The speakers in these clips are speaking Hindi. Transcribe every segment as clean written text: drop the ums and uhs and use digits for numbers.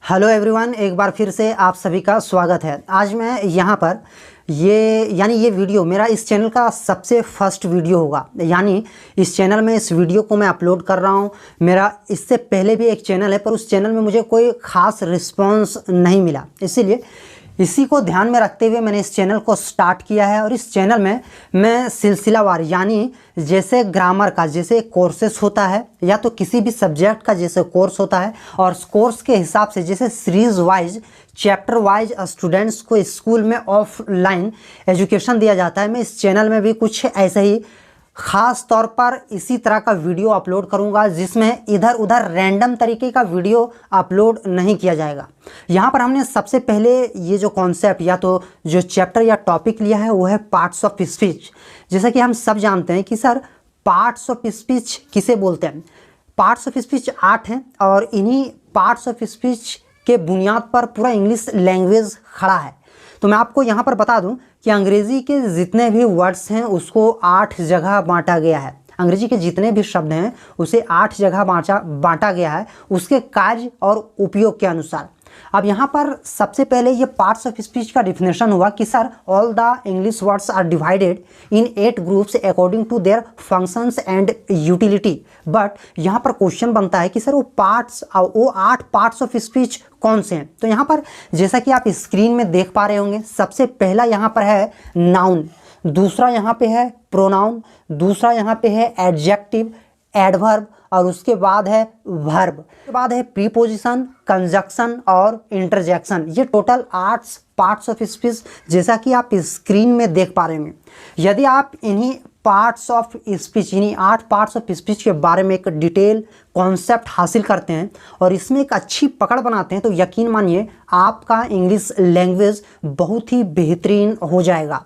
हेलो एवरीवन, एक बार फिर से आप सभी का स्वागत है। आज मैं यहाँ पर ये वीडियो मेरा इस चैनल का सबसे फर्स्ट वीडियो होगा। यानी इस चैनल में इस वीडियो को मैं अपलोड कर रहा हूँ। मेरा इससे पहले भी एक चैनल है, पर उस चैनल में मुझे कोई ख़ास रिस्पॉन्स नहीं मिला, इसीलिए इसी को ध्यान में रखते हुए मैंने इस चैनल को स्टार्ट किया है। और इस चैनल में मैं सिलसिलावार, यानी जैसे ग्रामर का जैसे कोर्सेस होता है या तो किसी भी सब्जेक्ट का जैसे कोर्स होता है, और कोर्स के हिसाब से जैसे series wise chapter wise students को स्कूल में ऑफलाइन एजुकेशन दिया जाता है, मैं इस चैनल में भी कुछ ऐसे ही ख़ास तौर पर इसी तरह का वीडियो अपलोड करूंगा, जिसमें इधर उधर रैंडम तरीके का वीडियो अपलोड नहीं किया जाएगा। यहाँ पर हमने सबसे पहले ये जो कॉन्सेप्ट या तो जो चैप्टर या टॉपिक लिया है वो है पार्ट्स ऑफ स्पीच। जैसा कि हम सब जानते हैं कि सर पार्ट्स ऑफ स्पीच किसे बोलते हैं। पार्ट्स ऑफ स्पीच 8 हैं और इन्हीं पार्ट्स ऑफ स्पीच के बुनियाद पर पूरा इंग्लिश लैंग्वेज खड़ा है। तो मैं आपको यहाँ पर बता दूं कि अंग्रेज़ी के जितने भी वर्ड्स हैं उसको 8 जगह बांटा गया है। अंग्रेजी के जितने भी शब्द हैं उसे 8 जगह बांटा गया है, उसके कार्य और उपयोग के अनुसार। अब यहाँ पर सबसे पहले ये पार्ट्स ऑफ स्पीच का डिफिनेशन हुआ कि sir all the English words are divided in 8 groups according to their functions and utility. But यहाँ पर क्वेश्चन बनता है कि सर वो 8 पार्ट्स ऑफ स्पीच कौन से हैं। तो यहाँ पर जैसा कि आप स्क्रीन में देख पा रहे होंगे, सबसे पहला यहाँ पर है नाउन, दूसरा यहाँ पे है प्रोनाउन, दूसरा यहाँ पे है एडजेक्टिव, एडवर्ब, और उसके बाद है वर्ब, उसके बाद है प्रीपोजिशन, कंजक्शन और इंटरजेक्शन। ये टोटल 8 पार्ट्स ऑफ स्पीच जैसा कि आप स्क्रीन में देख पा रहे हैं। यदि आप इन्हीं पार्ट्स ऑफ स्पीच, इन्हीं 8 पार्ट्स ऑफ स्पीच के बारे में एक डिटेल कॉन्सेप्ट हासिल करते हैं और इसमें एक अच्छी पकड़ बनाते हैं, तो यकीन मानिए आपका इंग्लिश लैंग्वेज बहुत ही बेहतरीन हो जाएगा।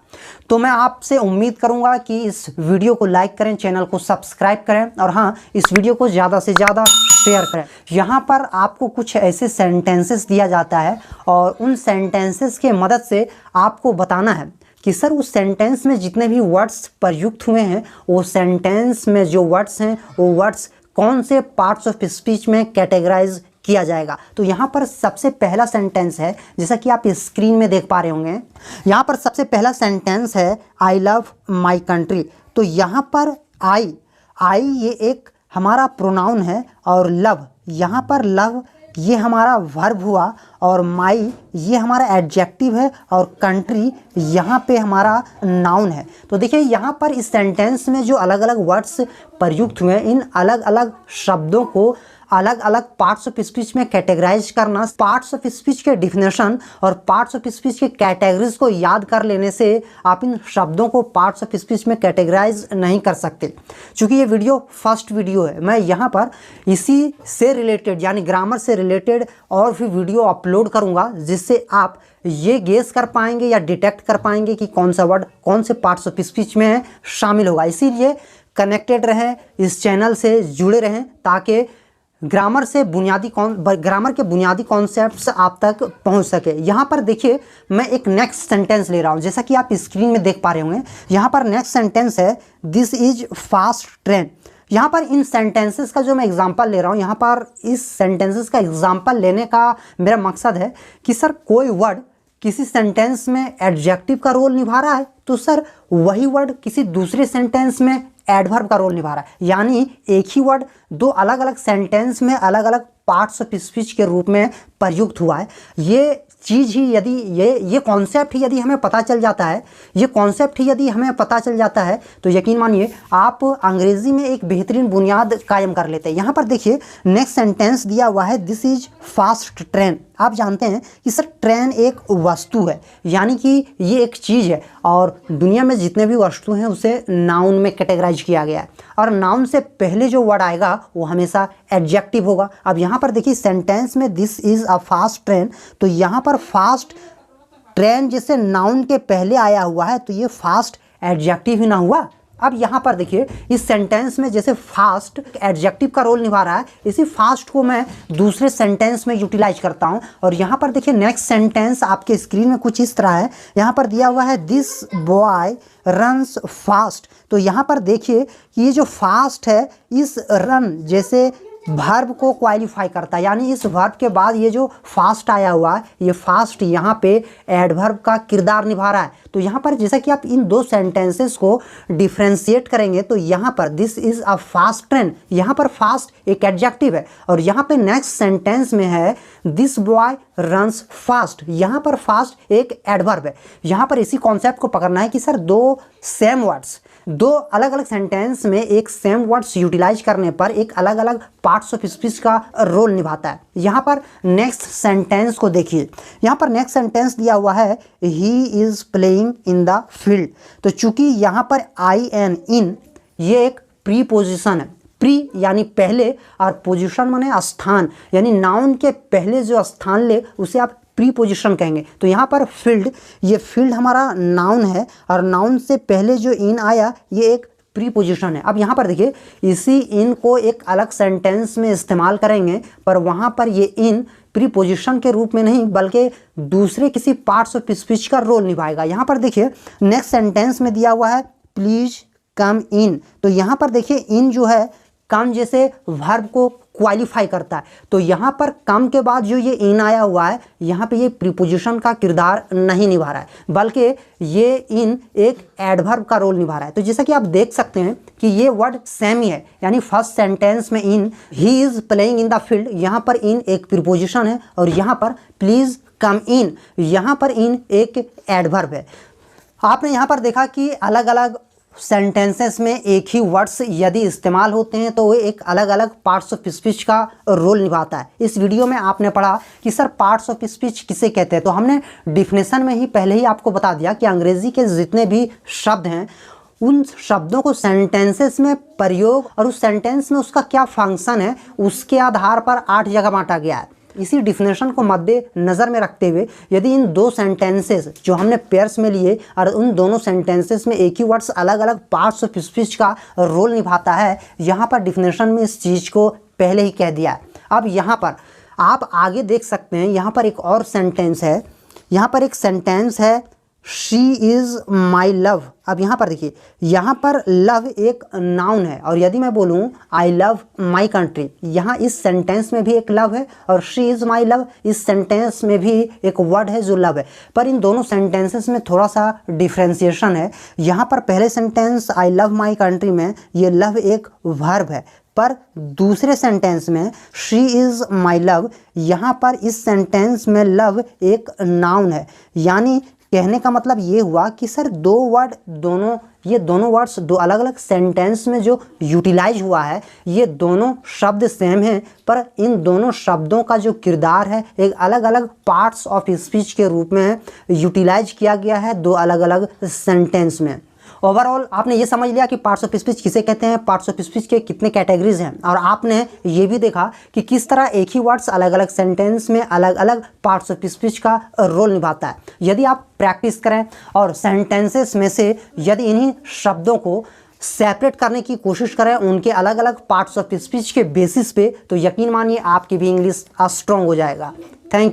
तो मैं आपसे उम्मीद करूंगा कि इस वीडियो को लाइक करें, चैनल को सब्सक्राइब करें और हाँ, इस वीडियो को ज़्यादा से ज़्यादा शेयर करें। यहाँ पर आपको कुछ ऐसे सेंटेंसेस दिया जाता है और उन सेंटेंसेस के मदद से आपको बताना है कि सर उस सेंटेंस में जितने भी वर्ड्स प्रयुक्त हुए हैं, वो सेंटेंस में जो वर्ड्स हैं वो वर्ड्स कौन से पार्ट्स ऑफ स्पीच में कैटेगराइज किया जाएगा। तो यहाँ पर सबसे पहला सेंटेंस है, जैसा कि आप स्क्रीन में देख पा रहे होंगे, यहाँ पर सबसे पहला सेंटेंस है आई लव माई कंट्री। तो यहाँ पर आई ये एक हमारा प्रोनाउन है और लव, यहाँ पर लव ये हमारा वर्ब हुआ और माई ये हमारा एडजेक्टिव है और कंट्री यहाँ पे हमारा नाउन है। तो देखिए यहाँ पर इस सेंटेंस में जो अलग अलग वर्ड्स प्रयुक्त हुए हैं, इन अलग अलग शब्दों को अलग अलग पार्ट्स ऑफ स्पीच में कैटेगराइज करना, पार्ट्स ऑफ स्पीच के डिफिनेशन और पार्ट्स ऑफ स्पीच के कैटेगरीज को याद कर लेने से आप इन शब्दों को पार्ट्स ऑफ स्पीच में कैटेगराइज नहीं कर सकते। चूँकि ये वीडियो फर्स्ट वीडियो है, मैं यहाँ पर इसी से रिलेटेड यानी ग्रामर से रिलेटेड और भी वीडियो अपलोड करूँगा, जिससे आप ये गेस कर पाएंगे या डिटेक्ट कर पाएंगे कि कौन सा वर्ड कौन से पार्ट्स ऑफ स्पीच में शामिल होगा। इसीलिए कनेक्टेड रहें, इस चैनल से जुड़े रहें, ताकि ग्रामर के बुनियादी कॉन्सेप्ट्स आप तक पहुंच सके। यहाँ पर देखिए मैं एक नेक्स्ट सेंटेंस ले रहा हूँ, जैसा कि आप स्क्रीन में देख पा रहे होंगे। यहाँ पर नेक्स्ट सेंटेंस है दिस इज फास्ट ट्रेन। यहाँ पर इन सेंटेंसेस का जो मैं एग्जांपल ले रहा हूँ, यहाँ पर इस सेंटेंसेस का एग्जांपल लेने का मेरा मकसद है कि सर कोई वर्ड किसी सेंटेंस में एडजेक्टिव का रोल निभा रहा है, तो सर वही वर्ड किसी दूसरे सेंटेंस में एडवर्ब का रोल निभा रहा है। यानी एक ही वर्ड दो अलग अलग सेंटेंस में अलग अलग पार्ट्स ऑफ स्पीच के रूप में प्रयुक्त हुआ है। ये चीज़ ही यदि ये कॉन्सेप्ट ही यदि हमें पता चल जाता है, तो यकीन मानिए आप अंग्रेज़ी में एक बेहतरीन बुनियाद कायम कर लेते हैं। यहाँ पर देखिए नेक्स्ट सेंटेंस दिया हुआ है दिस इज फास्ट ट्रेन। आप जानते हैं कि सर ट्रेन एक वस्तु है, यानी कि ये एक चीज़ है और दुनिया में जितने भी वस्तु हैं उसे नाउन में कैटेगराइज किया गया है और नाउन से पहले जो वर्ड आएगा वो हमेशा एडजेक्टिव होगा। अब यहाँ पर देखिए सेंटेंस में this is a fast train, तो यहाँ पर फास्ट ट्रेन जैसे नाउन के पहले आया हुआ है, तो ये फास्ट एडजेक्टिव ही ना हुआ। अब यहाँ पर देखिए इस सेंटेंस में जैसे फास्ट एडजेक्टिव का रोल निभा रहा है, इसी फास्ट को मैं दूसरे सेंटेंस में यूटिलाइज करता हूँ। और यहाँ पर देखिए नेक्स्ट सेंटेंस आपके स्क्रीन में कुछ इस तरह है, यहाँ पर दिया हुआ है दिस बॉय रन्स फास्ट। तो यहाँ पर देखिए कि ये जो फास्ट है, इस रन जैसे वर्ब को क्वालिफाई करता है, यानी इस वर्ब के बाद ये जो फास्ट आया हुआ है, ये फास्ट यहाँ पे एडवर्ब का किरदार निभा रहा है। तो यहाँ पर जैसा कि आप इन दो सेंटेंसेस को डिफ्रेंशिएट करेंगे तो यहाँ पर this is a fast train, यहाँ पर फास्ट एक एडजेक्टिव है, और यहाँ पे नेक्स्ट सेंटेंस में है दिस बॉय रन्स फास्ट, यहाँ पर फास्ट एक एडवर्ब है। यहाँ पर इसी कॉन्सेप्ट को पकड़ना है कि सर दो सेम वर्ड्स, दो अलग अलग सेंटेंस में एक सेम वर्ड्स यूटिलाइज करने पर एक अलग अलग पार्ट्स ऑफ स्पीच का रोल निभाता है। यहाँ पर नेक्स्ट सेंटेंस को देखिए, यहाँ पर नेक्स्ट सेंटेंस दिया हुआ है ही is playing in the field. तो चूंकि यहाँ पर आई एन इन ये एक प्रीपोजिशन है, प्री यानी पहले और पोजीशन माने स्थान, यानी नाउन के पहले जो स्थान ले उसे आप प्रीपोजिशन कहेंगे। तो यहाँ पर फील्ड, ये फील्ड हमारा नाउन है और नाउन से पहले जो इन आया ये एक प्रीपोजिशन है। अब यहाँ पर देखिए इसी इन को एक अलग सेंटेंस में इस्तेमाल करेंगे, पर वहाँ पर ये इन प्रीपोजिशन के रूप में नहीं बल्कि दूसरे किसी पार्ट्स ऑफ स्पीच का रोल निभाएगा। यहाँ पर देखिए नेक्स्ट सेंटेंस में दिया हुआ है प्लीज कम इन। तो यहाँ पर देखिए इन जो है कम जैसे वर्ब को क्वालिफाई करता है, तो यहाँ पर कम के बाद जो ये इन आया हुआ है यहाँ पे ये प्रीपोजिशन का किरदार नहीं निभा रहा है, बल्कि ये इन एक एडवर्ब का रोल निभा रहा है। तो जैसा कि आप देख सकते हैं कि ये वर्ड सेम ही है, यानी फर्स्ट सेंटेंस में in he is playing in the field, यहाँ पर इन एक प्रीपोजिशन है और यहाँ पर प्लीज कम इन, यहाँ पर इन एक एडवर्ब है। आपने यहाँ पर देखा कि अलग अलग सेंटेंसेस में एक ही वर्ड्स यदि इस्तेमाल होते हैं तो वो एक अलग अलग पार्ट्स ऑफ स्पीच का रोल निभाता है। इस वीडियो में आपने पढ़ा कि सर पार्ट्स ऑफ स्पीच किसे कहते हैं, तो हमने डिफिनेशन में ही पहले ही आपको बता दिया कि अंग्रेजी के जितने भी शब्द हैं उन शब्दों को सेंटेंसेस में प्रयोग और उस सेंटेंस में उसका क्या फंक्शन है उसके आधार पर 8 जगह बांटा गया है। इसी डिफिनेशन को मद्देनज़र में रखते हुए यदि इन दो सेंटेंसेस जो हमने पेयर्स में लिए और उन दोनों सेंटेंसेस में एक ही वर्ड्स अलग अलग पार्ट्स ऑफ स्पीच का रोल निभाता है, यहाँ पर डिफिनेशन में इस चीज़ को पहले ही कह दिया है। अब यहाँ पर आप आगे देख सकते हैं, यहाँ पर एक और सेंटेंस है, यहाँ पर एक सेंटेंस है शी इज़ माई लव। अब यहाँ पर देखिए यहाँ पर लव एक नाउन है और यदि मैं बोलूँ आई लव माई कंट्री, यहाँ इस सेंटेंस में भी एक लव है और शी इज़ माई लव इस सेंटेंस में भी एक वर्ड है जो लव है, पर इन दोनों सेंटेंसेस में थोड़ा सा डिफ्रेंसिएशन है। यहाँ पर पहले sentence I love my country में ये लव एक वर्ब है, पर दूसरे सेंटेंस में शी इज़ माई लव यहाँ पर इस सेंटेंस में लव एक नाउन है। यानी कहने का मतलब ये हुआ कि सर ये दोनों वर्ड्स दो अलग अलग सेंटेंस में जो यूटिलाइज हुआ है ये दोनों शब्द सेम हैं, पर इन दोनों शब्दों का जो किरदार है एक अलग अलग पार्ट्स ऑफ स्पीच के रूप में यूटिलाइज किया गया है दो अलग अलग सेंटेंस में। ओवरऑल आपने ये समझ लिया कि पार्ट्स ऑफ स्पीच किसे कहते हैं, पार्ट्स ऑफ स्पीच के कितने कैटेगरीज हैं, और आपने ये भी देखा कि किस तरह एक ही वर्ड्स अलग अलग सेंटेंस में अलग अलग पार्ट्स ऑफ स्पीच का रोल निभाता है। यदि आप प्रैक्टिस करें और सेंटेंसेस में से यदि इन्हीं शब्दों को सेपरेट करने की कोशिश करें उनके अलग अलग पार्ट्स ऑफ स्पीच के बेसिस पे, तो यकीन मानिए आपकी भी इंग्लिश स्ट्रॉन्ग हो जाएगा। Thank you.